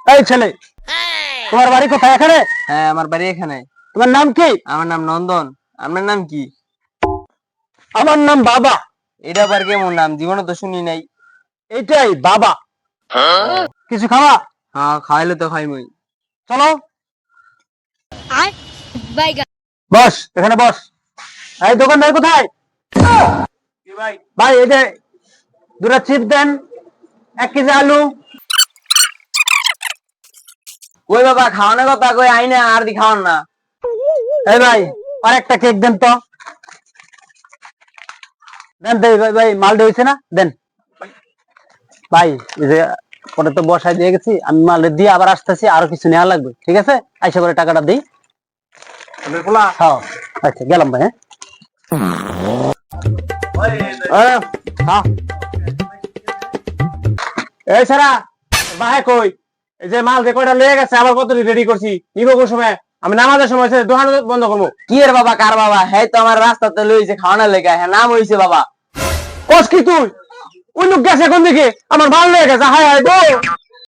এই ছেলে, তোমার বাড়ি কোথায়? এখানে? হ্যাঁ, আমার বাড়ি এখানে। তোমার নাম কি? আমার নাম নন্দন। আপনার নাম কি? আমার নাম বাবা। এটা আবার কেমন নাম? জীবনে তো শুনি নাই। এটাই বাবা। কিছু খাওয়া? হ্যাঁ, খাইলে তো খাইমই। চলো আর বাইগা বস, এখানে বস। এই দোকানদার কোথায়? ভাই এই যে দুটা চিপ দেন, 1 কেজি আলু। কই বাবা, খাওয়ানোর কথা কই আইনা আর দি খাওয়ান না। এই ভাই, আর একটা কেক দেন তো। দেন দেই ভাই, ভাই মাল হয়েছে না? দেন ভাই। এই যে ওটা তো বসাই দিয়ে গেছি, আমি মাল দিয়ে আবার আসতেছি, আরো কিছু নেওয়া লাগবে, ঠিক আছে? আইসা করে টাকাটা দিই। হ্যাঁ, আচ্ছা গেলাম ভাই। হ্যাঁ হ্যাঁ। এই সারা ভাই কই? এই যে মাল যে কয়টা লয়ে গেছে, আবার কত রেডি করছি, নিব কোন সময়? আমি নামাজের সময় দোকান বন্ধ করবো। কি এর বাবা, কার বাবা? হ্যাঁ তো আমার রাস্তাতে লইছে খাওয়ানোর লেগা। হ্যাঁ, নাম হইছে বাবা। কস কি তুই? ওই লোক গেছে কোন দিকে? আমার মাল লয়ে গেছে। হায় হায় গো।